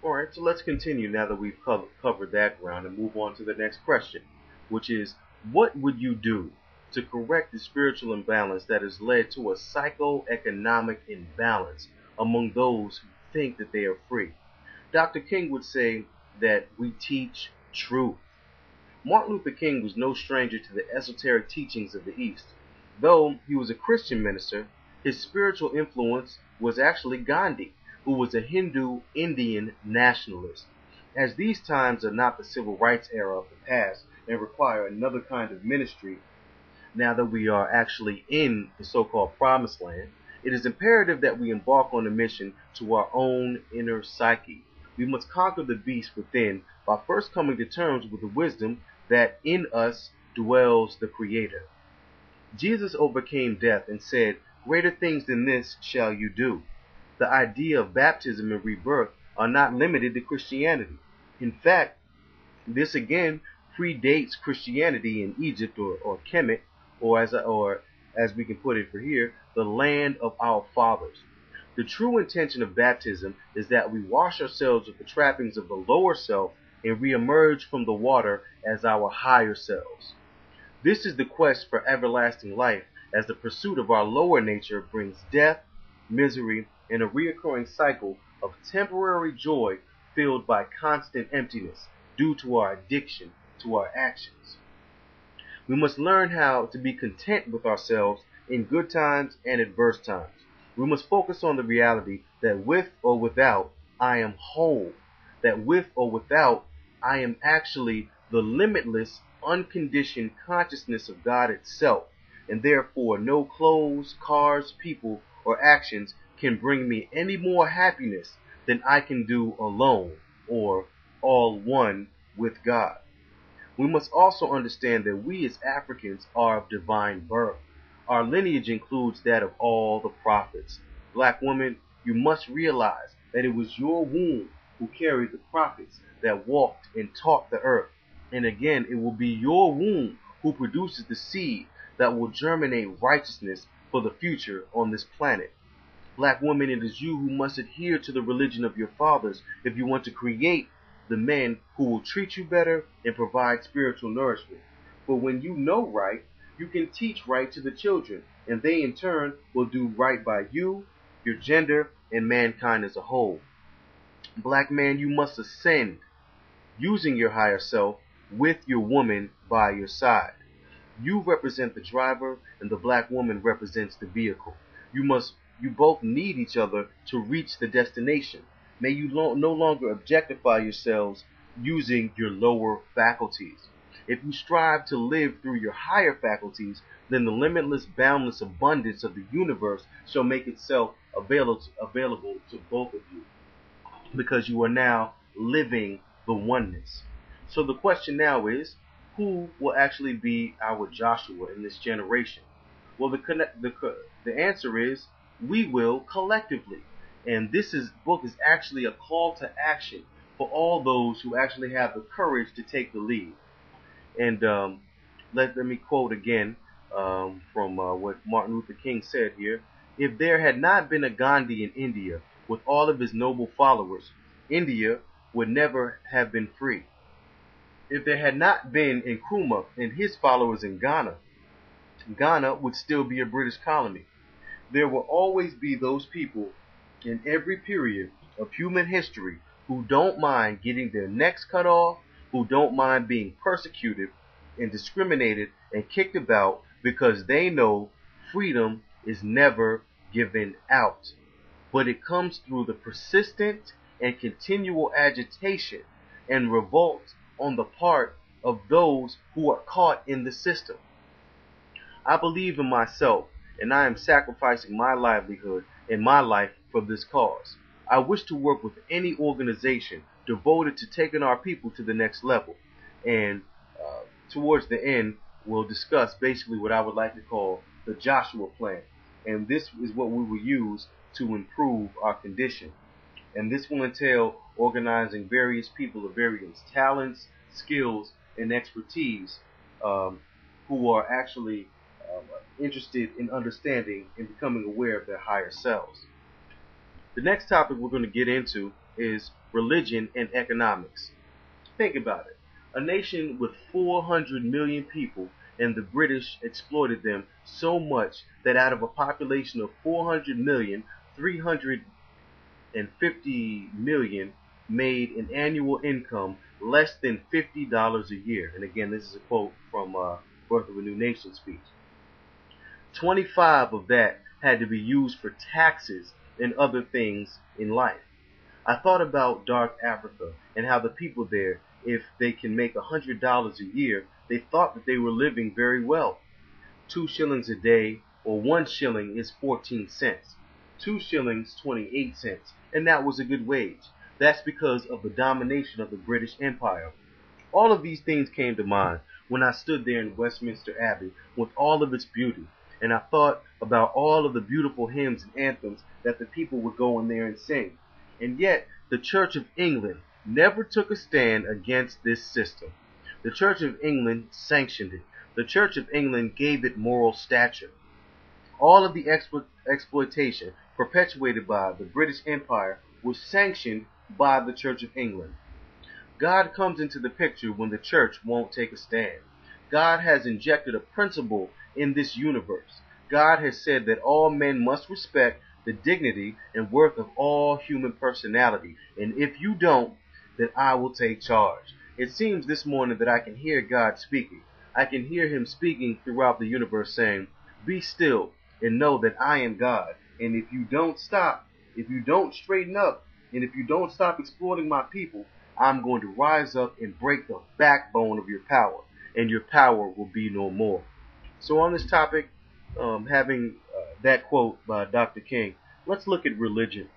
All right, so let's continue now that we've covered that ground and move on to the next question, which is, what would you do to correct the spiritual imbalance that has led to a psychoeconomic imbalance among those who think that they are free? Dr. King would say that we teach truth. Martin Luther King was no stranger to the esoteric teachings of the East. Though he was a Christian minister, his spiritual influence was actually Gandhi, who was a Hindu Indian nationalist. As these times are not the civil rights era of the past and require another kind of ministry, now that we are actually in the so-called promised land, it is imperative that we embark on a mission to our own inner psyche. We must conquer the beast within by first coming to terms with the wisdom that in us dwells the Creator. Jesus overcame death and said, "Greater things than this shall you do." The idea of baptism and rebirth are not limited to Christianity. In fact, this again predates Christianity in Egypt or Kemet, or as we can put it for here, the land of our fathers. The true intention of baptism is that we wash ourselves of the trappings of the lower self and re-emerge from the water as our higher selves. This is the quest for everlasting life, as the pursuit of our lower nature brings death, misery, and a reoccurring cycle of temporary joy filled by constant emptiness due to our addiction to our actions. We must learn how to be content with ourselves in good times and adverse times. We must focus on the reality that with or without, I am whole. That with or without, I am actually the limitless, unconditioned consciousness of God itself, and therefore no clothes, cars, people, or actions can bring me any more happiness than I can do alone, or all one with God. We must also understand that we as Africans are of divine birth. Our lineage includes that of all the prophets. Black woman, you must realize that it was your womb who carried the prophets that walked and taught the earth. And again, it will be your womb who produces the seed that will germinate righteousness for the future on this planet. Black woman, it is you who must adhere to the religion of your fathers if you want to create the men who will treat you better and provide spiritual nourishment. For when you know right, you can teach right to the children, and they in turn will do right by you, your gender, and mankind as a whole. Black man, you must ascend, using your higher self with your woman by your side. You represent the driver, and the black woman represents the vehicle. You both need each other to reach the destination. May you no longer objectify yourselves using your lower faculties. If you strive to live through your higher faculties, then the limitless, boundless abundance of the universe shall make itself available to both of you, because you are now living the oneness. So the question now is, who will actually be our Joshua in this generation? Well, the answer is, we will collectively. And book is actually a call to action for all those who actually have the courage to take the lead. And let me quote again from what Martin Luther King said here. If there had not been a Gandhi in India with all of his noble followers, India would never have been free. If there had not been Nkrumah and his followers in Ghana, Ghana would still be a British colony. There will always be those people in every period of human history who don't mind getting their necks cut off, who don't mind being persecuted and discriminated and kicked about because they know freedom is never given out. But it comes through the persistent and continual agitation and revolt on the part of those who are caught in the system. I believe in myself, and I am sacrificing my livelihood and my life for this cause. I wish to work with any organization devoted to taking our people to the next level. And towards the end, we'll discuss basically what I would like to call the Joshua Plan. And this is what we will use to improve our condition. And this will entail organizing various people of various talents, skills, and expertise who are actually interested in understanding and becoming aware of their higher selves. The next topic we're going to get into is religion, and economics. Think about it. A nation with 400 million people, and the British exploited them so much that out of a population of 400 million, 350 million made an annual income less than $50 a year. And again, this is a quote from Birth of a New Nation speech. 25 of that had to be used for taxes and other things in life. I thought about dark Africa and how the people there, if they can make $100 a year, they thought that they were living very well. 2 shillings a day, or 1 shilling, is 14 cents. 2 shillings, 28 cents. And that was a good wage. That's because of the domination of the British Empire. All of these things came to mind when I stood there in Westminster Abbey with all of its beauty, and I thought about all of the beautiful hymns and anthems that the people would go in there and sing. And yet, the Church of England never took a stand against this system. The Church of England sanctioned it. The Church of England gave it moral stature. All of the exploitation perpetuated by the British Empire was sanctioned by the Church of England. God comes into the picture when the church won't take a stand. God has injected a principle in this universe. God has said that all men must respect the dignity and worth of all human personality. And if you don't, then I will take charge. It seems this morning that I can hear God speaking. I can hear him speaking throughout the universe saying, "Be still and know that I am God. And if you don't stop, if you don't straighten up, and if you don't stop exploiting my people, I'm going to rise up and break the backbone of your power, and your power will be no more." So on this topic, having that quote by Dr. King, let's look at religion.